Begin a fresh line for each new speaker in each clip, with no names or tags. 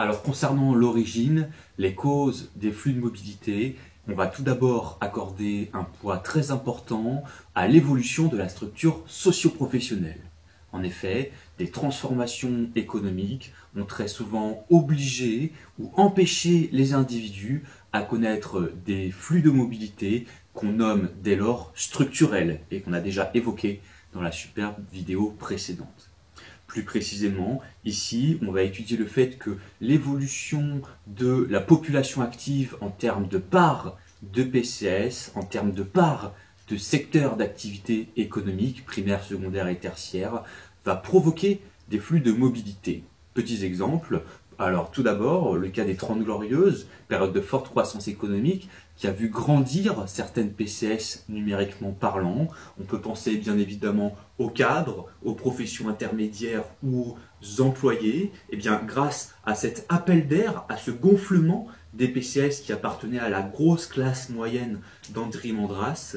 Alors concernant l'origine, les causes des flux de mobilité, on va tout d'abord accorder un poids très important à l'évolution de la structure socio-professionnelle. En effet, des transformations économiques ont très souvent obligé ou empêché les individus à connaître des flux de mobilité qu'on nomme dès lors structurels et qu'on a déjà évoqué dans la superbe vidéo précédente. Plus précisément, ici, on va étudier le fait que l'évolution de la population active en termes de part de PCS, en termes de part de secteurs d'activité économique, primaire, secondaire et tertiaire, va provoquer des flux de mobilité. Petits exemples. Alors tout d'abord, le cas des 30 Glorieuses, période de forte croissance économique, qui a vu grandir certaines PCS numériquement parlant. On peut penser bien évidemment aux cadres, aux professions intermédiaires ou aux employés. Et bien grâce à cet appel d'air, à ce gonflement des PCS qui appartenaient à la grosse classe moyenne d'Henri Mandras,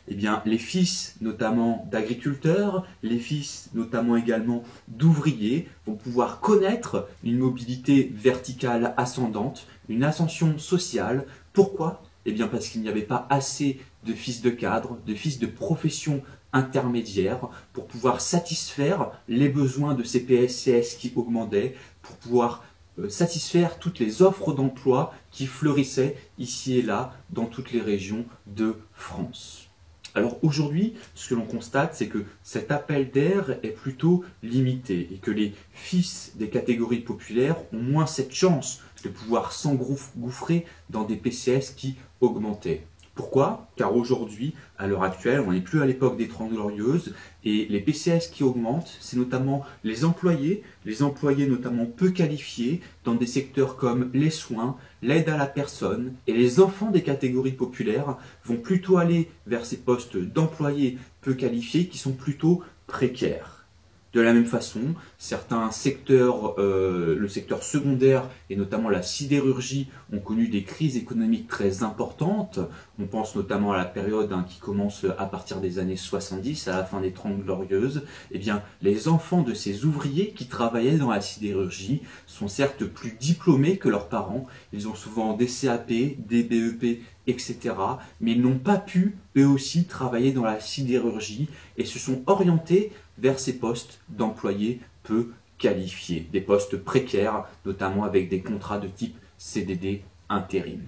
et bien les fils notamment d'agriculteurs, les fils notamment également d'ouvriers vont pouvoir connaître une mobilité verticale ascendante, une ascension sociale. Pourquoi? Eh bien parce qu'il n'y avait pas assez de fils de cadres, de fils de professions intermédiaires pour pouvoir satisfaire les besoins de ces PCS qui augmentaient, pour pouvoir satisfaire toutes les offres d'emploi qui fleurissaient ici et là dans toutes les régions de France. Alors aujourd'hui, ce que l'on constate, c'est que cet appel d'air est plutôt limité et que les fils des catégories populaires ont moins cette chance de pouvoir s'engouffrer dans des PCS qui augmentaient. Pourquoi? Car aujourd'hui, à l'heure actuelle, on n'est plus à l'époque des 30 Glorieuses et les PCS qui augmentent, c'est notamment les employés notamment peu qualifiés dans des secteurs comme les soins, l'aide à la personne, et les enfants des catégories populaires vont plutôt aller vers ces postes d'employés peu qualifiés qui sont plutôt précaires. De la même façon, certains secteurs, le secteur secondaire et notamment la sidérurgie ont connu des crises économiques très importantes. On pense notamment à la période qui commence à partir des années 70, à la fin des 30 Glorieuses. Eh bien, les enfants de ces ouvriers qui travaillaient dans la sidérurgie sont certes plus diplômés que leurs parents. Ils ont souvent des CAP, des BEP, etc. Mais ils n'ont pas pu, eux aussi, travailler dans la sidérurgie et se sont orientés vers ces postes d'employés peu qualifiés, des postes précaires, notamment avec des contrats de type CDD intérim.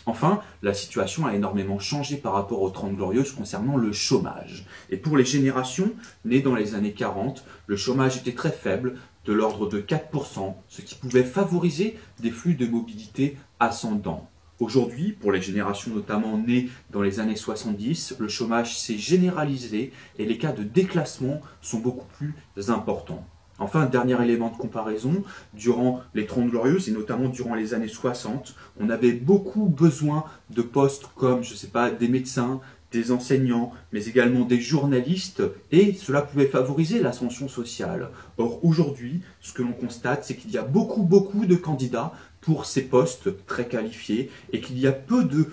Enfin, la situation a énormément changé par rapport aux 30 Glorieuses concernant le chômage. Et pour les générations nées dans les années 40, le chômage était très faible, de l'ordre de 4%, ce qui pouvait favoriser des flux de mobilité ascendants. Aujourd'hui, pour les générations notamment nées dans les années 70, le chômage s'est généralisé et les cas de déclassement sont beaucoup plus importants. Enfin, dernier élément de comparaison, durant les 30 Glorieuses et notamment durant les années 60, on avait beaucoup besoin de postes comme, je ne sais pas, des médecins, des enseignants, mais également des journalistes, et cela pouvait favoriser l'ascension sociale. Or, aujourd'hui, ce que l'on constate, c'est qu'il y a beaucoup de candidats pour ces postes très qualifiés, et qu'il y a peu de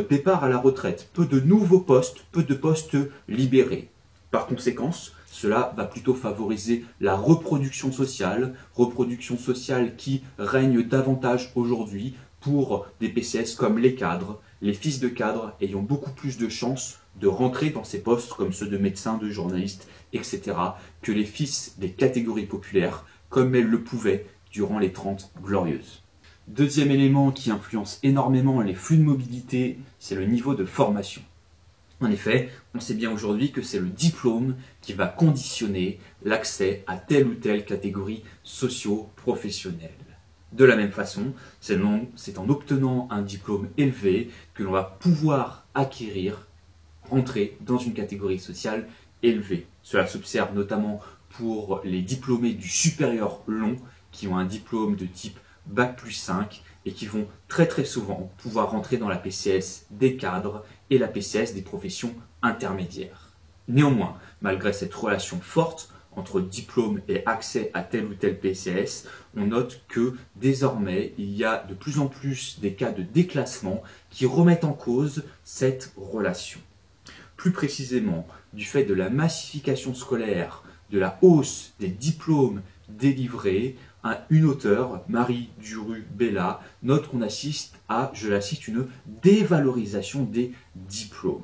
départs à la retraite, peu de nouveaux postes, peu de postes libérés. Par conséquent, cela va plutôt favoriser la reproduction sociale qui règne davantage aujourd'hui pour des PCS comme les cadres, les fils de cadres ayant beaucoup plus de chances de rentrer dans ces postes comme ceux de médecins, de journalistes, etc. que les fils des catégories populaires comme elles le pouvaient durant les 30 Glorieuses. Deuxième élément qui influence énormément les flux de mobilité, c'est le niveau de formation. En effet, on sait bien aujourd'hui que c'est le diplôme qui va conditionner l'accès à telle ou telle catégorie socio-professionnelle. De la même façon, c'est en obtenant un diplôme élevé que l'on va pouvoir rentrer dans une catégorie sociale élevée. Cela s'observe notamment pour les diplômés du supérieur long qui ont un diplôme de type Bac+5 et qui vont très souvent pouvoir rentrer dans la PCS des cadres et la PCS des professions intermédiaires. Néanmoins, malgré cette relation forte entre diplôme et accès à tel ou tel PCS, on note que désormais, il y a de plus en plus des cas de déclassement qui remettent en cause cette relation. Plus précisément, du fait de la massification scolaire, de la hausse des diplômes délivrés, une auteure, Marie Duru-Bellat, note qu'on assiste à, je la cite, une dévalorisation des diplômes.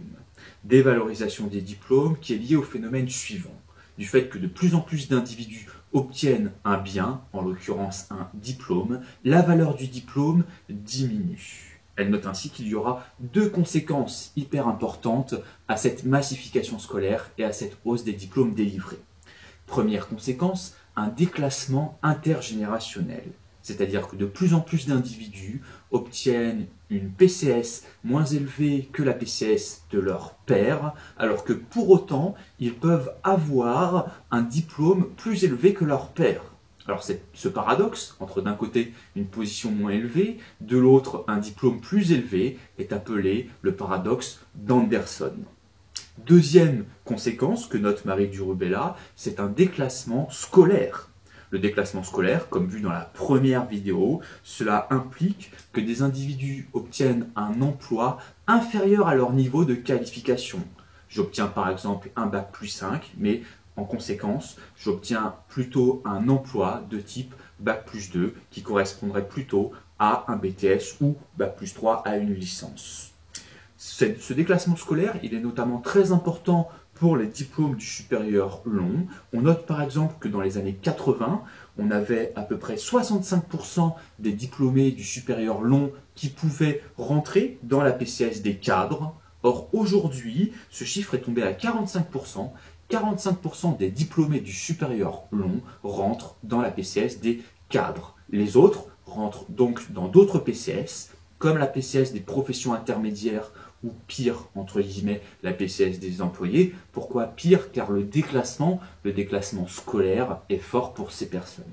Dévalorisation des diplômes qui est liée au phénomène suivant, du fait que de plus en plus d'individus obtiennent un bien, en l'occurrence un diplôme, la valeur du diplôme diminue. Elle note ainsi qu'il y aura deux conséquences hyper importantes à cette massification scolaire et à cette hausse des diplômes délivrés. Première conséquence, un déclassement intergénérationnel. C'est-à-dire que de plus en plus d'individus obtiennent une PCS moins élevée que la PCS de leur père, alors que pour autant, ils peuvent avoir un diplôme plus élevé que leur père. Alors ce paradoxe, entre d'un côté une position moins élevée, de l'autre un diplôme plus élevé, est appelé le paradoxe d'Anderson. Deuxième conséquence que note Marie Duru-Bellat, c'est un déclassement scolaire. Le déclassement scolaire, comme vu dans la première vidéo, cela implique que des individus obtiennent un emploi inférieur à leur niveau de qualification. J'obtiens par exemple un bac plus 5, mais en conséquence, j'obtiens plutôt un emploi de type bac plus 2 qui correspondrait plutôt à un BTS ou bac plus 3 à une licence. Ce déclassement scolaire, il est notamment très important pour les diplômes du supérieur long. On note par exemple que dans les années 80, on avait à peu près 65% des diplômés du supérieur long qui pouvaient rentrer dans la PCS des cadres. Or aujourd'hui, ce chiffre est tombé à 45%. 45% des diplômés du supérieur long rentrent dans la PCS des cadres. Les autres rentrent donc dans d'autres PCS, comme la PCS des professions intermédiaires ou pire, entre guillemets, la PCS des employés. Pourquoi pire? Car le déclassement scolaire est fort pour ces personnes.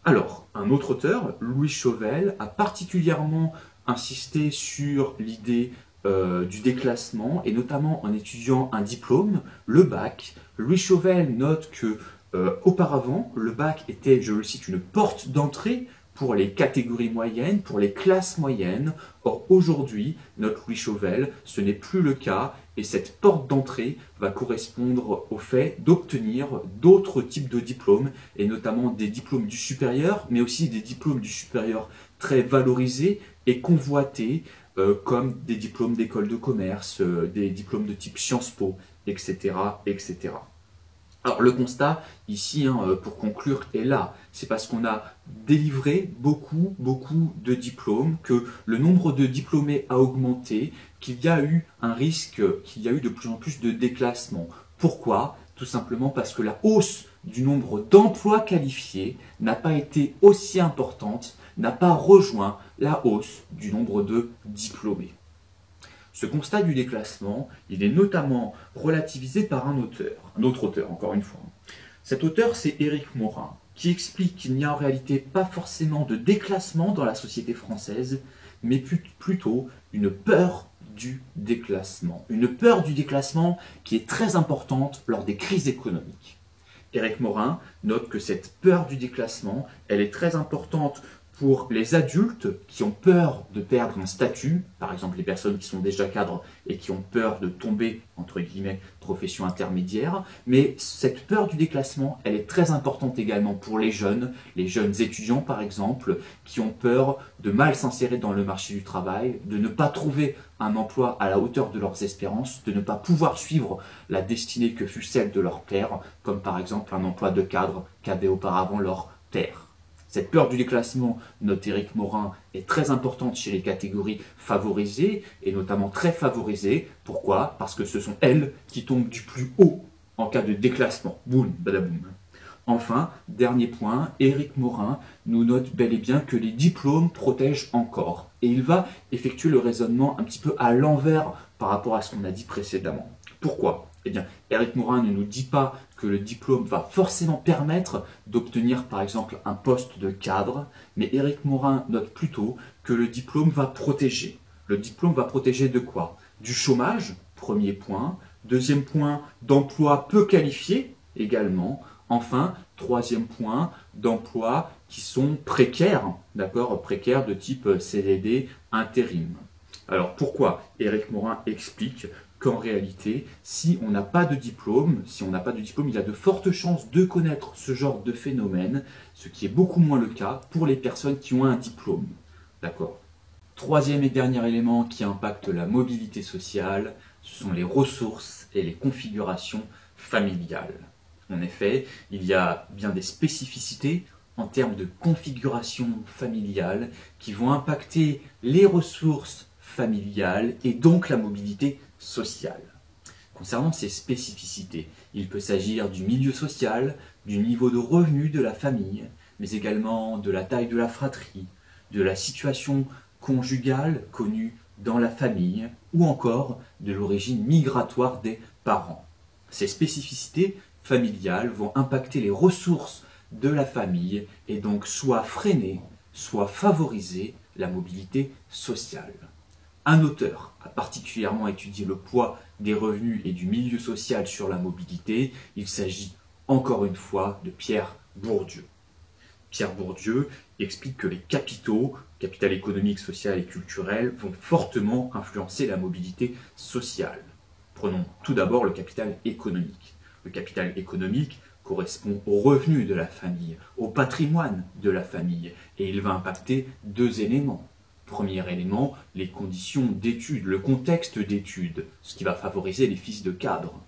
Alors, un autre auteur, Louis Chauvel, a particulièrement insisté sur l'idée du déclassement, et notamment en étudiant un diplôme, le bac. Louis Chauvel note que auparavant, le bac était, je le cite, une porte d'entrée pour les catégories moyennes, pour les classes moyennes. Or aujourd'hui, note Louis Chauvel, ce n'est plus le cas, et cette porte d'entrée va correspondre au fait d'obtenir d'autres types de diplômes, et notamment des diplômes du supérieur, mais aussi des diplômes du supérieur très valorisés et convoités, comme des diplômes d'école de commerce, des diplômes de type Sciences Po, etc., etc. Alors le constat ici, pour conclure, est là. C'est parce qu'on a délivré beaucoup de diplômes, que le nombre de diplômés a augmenté, qu'il y a eu un risque, qu'il y a eu de plus en plus de déclassement. Pourquoi? Tout simplement parce que la hausse du nombre d'emplois qualifiés n'a pas été aussi importante, n'a pas rejoint la hausse du nombre de diplômés. Ce constat du déclassement, il est notamment relativisé par un autre auteur, encore une fois. Cet auteur, c'est Éric Morin, qui explique qu'il n'y a en réalité pas forcément de déclassement dans la société française, mais plutôt une peur du déclassement. Une peur du déclassement qui est très importante lors des crises économiques. Éric Morin note que cette peur du déclassement, elle est très importante pour les adultes qui ont peur de perdre un statut, par exemple les personnes qui sont déjà cadres et qui ont peur de tomber, entre guillemets, profession intermédiaire, mais cette peur du déclassement, elle est très importante également pour les jeunes étudiants par exemple, qui ont peur de mal s'insérer dans le marché du travail, de ne pas trouver un emploi à la hauteur de leurs espérances, de ne pas pouvoir suivre la destinée que fut celle de leur père, comme par exemple un emploi de cadre qu'avait auparavant leur père. Cette peur du déclassement, note Éric Morin, est très importante chez les catégories favorisées, et notamment très favorisées. Pourquoi? Parce que ce sont elles qui tombent du plus haut en cas de déclassement. Boum, badaboum. Enfin, dernier point, Éric Morin nous note bel et bien que les diplômes protègent encore. Et il va effectuer le raisonnement un petit peu à l'envers par rapport à ce qu'on a dit précédemment. Pourquoi? Eh bien, Éric Morin ne nous dit pas que le diplôme va forcément permettre d'obtenir par exemple un poste de cadre, mais Éric Morin note plutôt que le diplôme va protéger. Le diplôme va protéger de quoi? Du chômage, premier point. Deuxième point, d'emplois peu qualifiés également. Enfin, troisième point, d'emplois qui sont précaires, d'accord, précaires de type CDD, intérim. Alors pourquoi? Éric Morin explique qu'en réalité, si on n'a pas de diplôme, il y a de fortes chances de connaître ce genre de phénomène, ce qui est beaucoup moins le cas pour les personnes qui ont un diplôme. D'accord. Troisième et dernier élément qui impacte la mobilité sociale, ce sont les ressources et les configurations familiales. En effet, il y a bien des spécificités en termes de configuration familiale qui vont impacter les ressources familiales et donc la mobilité sociale. Concernant ces spécificités, il peut s'agir du milieu social, du niveau de revenu de la famille, mais également de la taille de la fratrie, de la situation conjugale connue dans la famille ou encore de l'origine migratoire des parents. Ces spécificités familiales vont impacter les ressources de la famille et donc soit freiner, soit favoriser la mobilité sociale. Un auteur a particulièrement étudié le poids des revenus et du milieu social sur la mobilité. Il s'agit encore une fois de Pierre Bourdieu. Pierre Bourdieu explique que les capitaux, capital économique, social et culturel, vont fortement influencer la mobilité sociale. Prenons tout d'abord le capital économique. Le capital économique correspond aux revenus de la famille, au patrimoine de la famille, et il va impacter deux éléments. Premier élément, les conditions d'études, le contexte d'études, ce qui va favoriser les fils de cadres,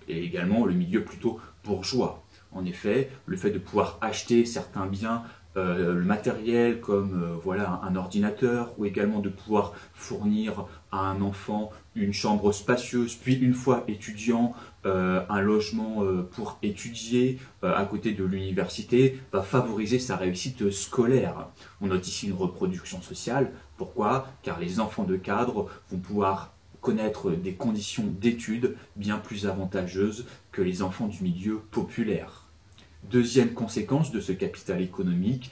et également le milieu plutôt bourgeois. En effet, le fait de pouvoir acheter certains biens, le matériel comme un ordinateur, ou également de pouvoir fournir à un enfant une chambre spacieuse, puis une fois étudiant, un logement pour étudier à côté de l'université, va favoriser sa réussite scolaire. On note ici une reproduction sociale. Pourquoi? Car les enfants de cadre vont pouvoir connaître des conditions d'études bien plus avantageuses que les enfants du milieu populaire. Deuxième conséquence de ce capital économique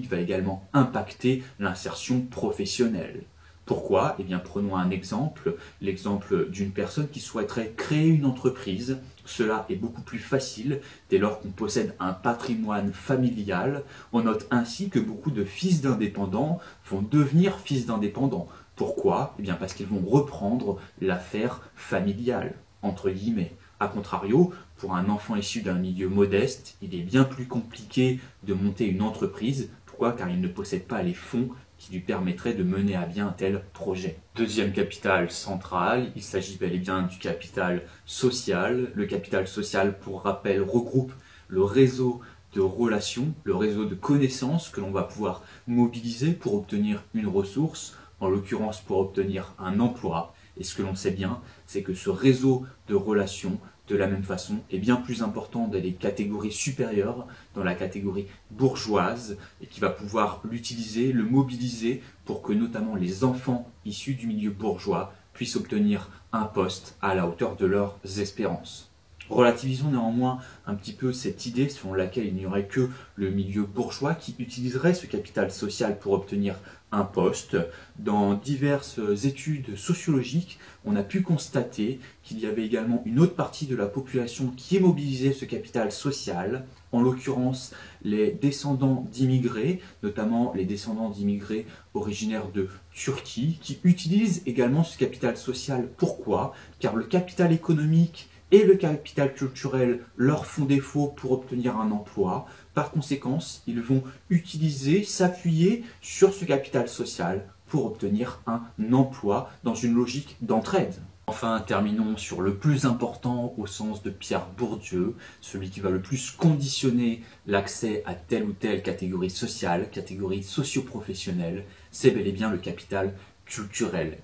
va également impacter l'insertion professionnelle. Pourquoi? Eh bien, prenons un exemple, l'exemple d'une personne qui souhaiterait créer une entreprise. Cela est beaucoup plus facile dès lors qu'on possède un patrimoine familial. On note ainsi que beaucoup de fils d'indépendants vont devenir fils d'indépendants. Pourquoi? Eh bien, parce qu'ils vont reprendre l'affaire familiale, entre guillemets. A contrario, pour un enfant issu d'un milieu modeste, il est bien plus compliqué de monter une entreprise. Pourquoi? Car il ne possède pas les fonds qui lui permettraient de mener à bien un tel projet. Deuxième capital central, il s'agit bel et bien du capital social. Le capital social, pour rappel, regroupe le réseau de relations, le réseau de connaissances que l'on va pouvoir mobiliser pour obtenir une ressource, en l'occurrence pour obtenir un emploi. Et ce que l'on sait bien, c'est que ce réseau de relations, de la même façon, est bien plus important dans les catégories supérieures, dans la catégorie bourgeoise, et qui va pouvoir l'utiliser, le mobiliser, pour que notamment les enfants issus du milieu bourgeois puissent obtenir un poste à la hauteur de leurs espérances. Relativisons néanmoins un petit peu cette idée selon laquelle il n'y aurait que le milieu bourgeois qui utiliserait ce capital social pour obtenir un poste. Dans diverses études sociologiques, on a pu constater qu'il y avait également une autre partie de la population qui mobilisait ce capital social, en l'occurrence les descendants d'immigrés, notamment les descendants d'immigrés originaires de Turquie, qui utilisent également ce capital social. Pourquoi? Car le capital économique et le capital culturel leur font défaut pour obtenir un emploi. Par conséquent, ils vont utiliser, s'appuyer sur ce capital social pour obtenir un emploi dans une logique d'entraide. Enfin, terminons sur le plus important au sens de Pierre Bourdieu, celui qui va le plus conditionner l'accès à telle ou telle catégorie sociale, catégorie socio-professionnelle, c'est bel et bien le capital culturel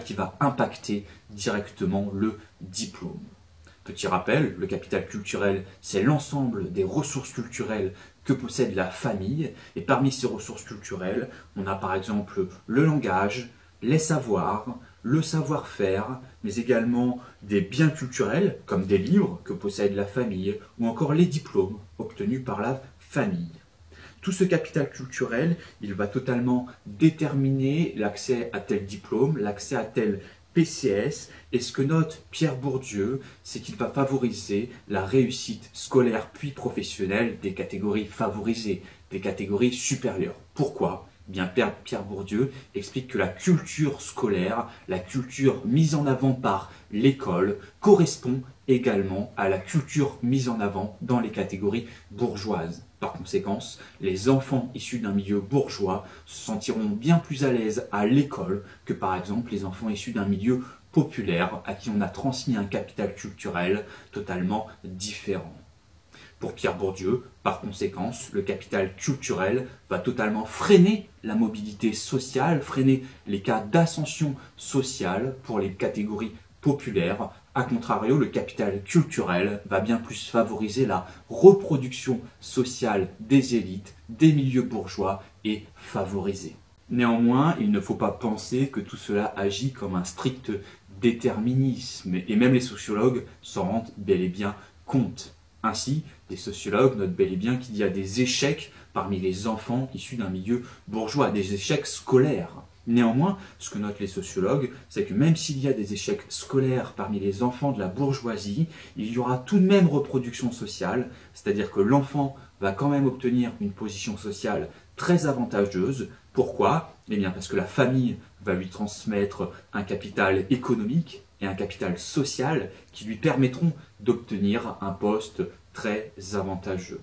qui va impacter directement le diplôme. Petit rappel, le capital culturel, c'est l'ensemble des ressources culturelles que possède la famille, et parmi ces ressources culturelles, on a par exemple le langage, les savoirs, le savoir-faire, mais également des biens culturels, comme des livres que possède la famille, ou encore les diplômes obtenus par la famille. Tout ce capital culturel, il va totalement déterminer l'accès à tel diplôme, l'accès à tel PCS, et ce que note Pierre Bourdieu, c'est qu'il va favoriser la réussite scolaire puis professionnelle des catégories favorisées, des catégories supérieures. Pourquoi? bien, Pierre Bourdieu explique que la culture scolaire, la culture mise en avant par l'école, correspond également à la culture mise en avant dans les catégories bourgeoises. Par conséquent, les enfants issus d'un milieu bourgeois se sentiront bien plus à l'aise à l'école que par exemple les enfants issus d'un milieu populaire à qui on a transmis un capital culturel totalement différent. Pour Pierre Bourdieu, par conséquent, le capital culturel va totalement freiner la mobilité sociale, freiner les cas d'ascension sociale pour les catégories populaires. A contrario, le capital culturel va bien plus favoriser la reproduction sociale des élites, des milieux bourgeois et favorisés. Néanmoins, il ne faut pas penser que tout cela agit comme un strict déterminisme, et même les sociologues s'en rendent bel et bien compte. Ainsi, les sociologues notent bel et bien qu'il y a des échecs parmi les enfants issus d'un milieu bourgeois, des échecs scolaires. Néanmoins, ce que notent les sociologues, c'est que même s'il y a des échecs scolaires parmi les enfants de la bourgeoisie, il y aura tout de même reproduction sociale, c'est-à-dire que l'enfant va quand même obtenir une position sociale très avantageuse. Pourquoi? Eh bien parce que la famille va lui transmettre un capital économique et un capital social qui lui permettront d'obtenir un poste très avantageux.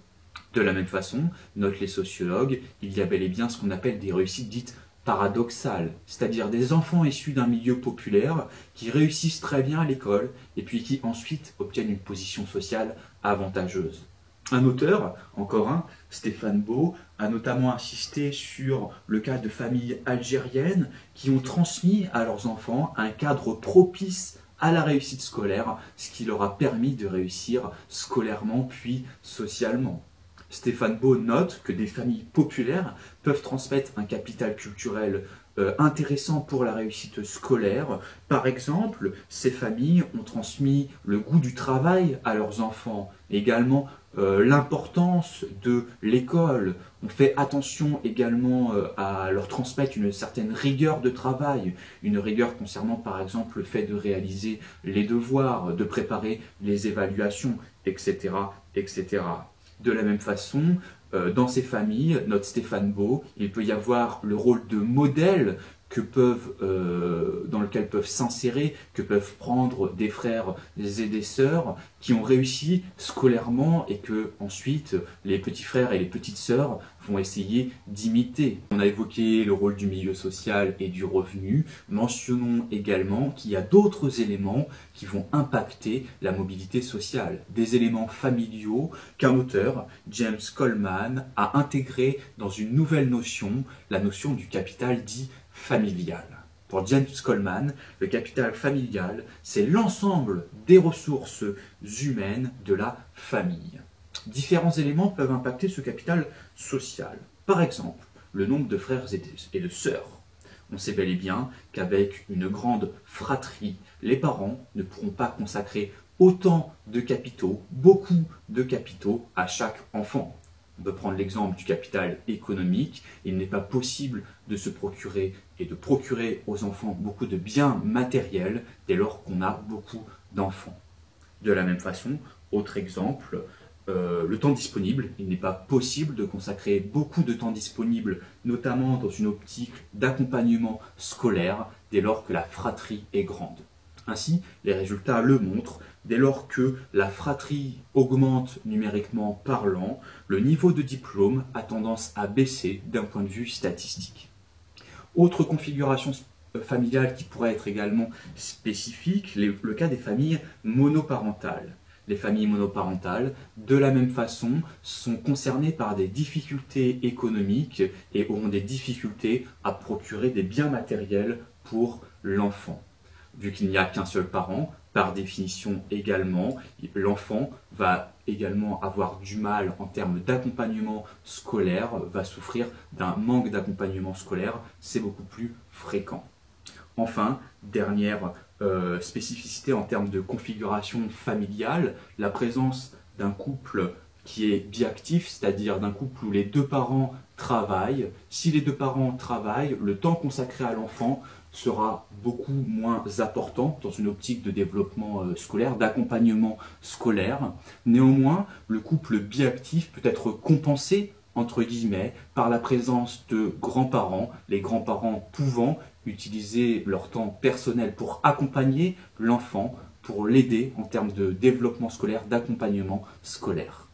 De la même façon, notent les sociologues, il y a bel et bien ce qu'on appelle des réussites dites paradoxales, c'est-à-dire des enfants issus d'un milieu populaire qui réussissent très bien à l'école et puis qui ensuite obtiennent une position sociale avantageuse. Un auteur, encore un, Stéphane Beau, a notamment insisté sur le cas de familles algériennes qui ont transmis à leurs enfants un cadre propice à la réussite scolaire, ce qui leur a permis de réussir scolairement puis socialement. Stéphane Beau note que des familles populaires peuvent transmettre un capital culturel intéressant pour la réussite scolaire. Par exemple, ces familles ont transmis le goût du travail à leurs enfants, également l'importance de l'école. On fait attention également à leur transmettre une certaine rigueur de travail, une rigueur concernant par exemple le fait de réaliser les devoirs, de préparer les évaluations, etc. etc. De la même façon, dans ces familles, note Stéphane Beau, il peut y avoir le rôle de modèle dans lequel peuvent s'insérer, que peuvent prendre des frères et des sœurs qui ont réussi scolairement et que ensuite les petits frères et les petites sœurs vont essayer d'imiter. On a évoqué le rôle du milieu social et du revenu. Mentionnons également qu'il y a d'autres éléments qui vont impacter la mobilité sociale. Des éléments familiaux qu'un auteur, James Coleman, a intégré dans une nouvelle notion, la notion du capital dit familial. Pour James Coleman, le capital familial, c'est l'ensemble des ressources humaines de la famille. Différents éléments peuvent impacter ce capital social. Par exemple, le nombre de frères et de sœurs. On sait bel et bien qu'avec une grande fratrie, les parents ne pourront pas consacrer autant de capitaux, beaucoup de capitaux à chaque enfant. On peut prendre l'exemple du capital économique. Il n'est pas possible de se procurer et de procurer aux enfants beaucoup de biens matériels dès lors qu'on a beaucoup d'enfants. De la même façon, autre exemple, le temps disponible. Il n'est pas possible de consacrer beaucoup de temps disponible, notamment dans une optique d'accompagnement scolaire, dès lors que la fratrie est grande. Ainsi, les résultats le montrent, dès lors que la fratrie augmente numériquement parlant, le niveau de diplôme a tendance à baisser d'un point de vue statistique. Autre configuration familiale qui pourrait être également spécifique, le cas des familles monoparentales. Les familles monoparentales, de la même façon, sont concernées par des difficultés économiques et auront des difficultés à procurer des biens matériels pour l'enfant. Vu qu'il n'y a qu'un seul parent, par définition également, l'enfant va également avoir du mal en termes d'accompagnement scolaire, va souffrir d'un manque d'accompagnement scolaire, c'est beaucoup plus fréquent. Enfin, dernière spécificité en termes de configuration familiale, la présence d'un couple qui est biactif, c'est-à-dire d'un couple où les deux parents travaillent. Si les deux parents travaillent, le temps consacré à l'enfant sera beaucoup moins important dans une optique de développement scolaire, d'accompagnement scolaire. Néanmoins, le couple biactif peut être compensé entre guillemets, par la présence de grands-parents, les grands-parents pouvant utiliser leur temps personnel pour accompagner l'enfant, pour l'aider en termes de développement scolaire, d'accompagnement scolaire.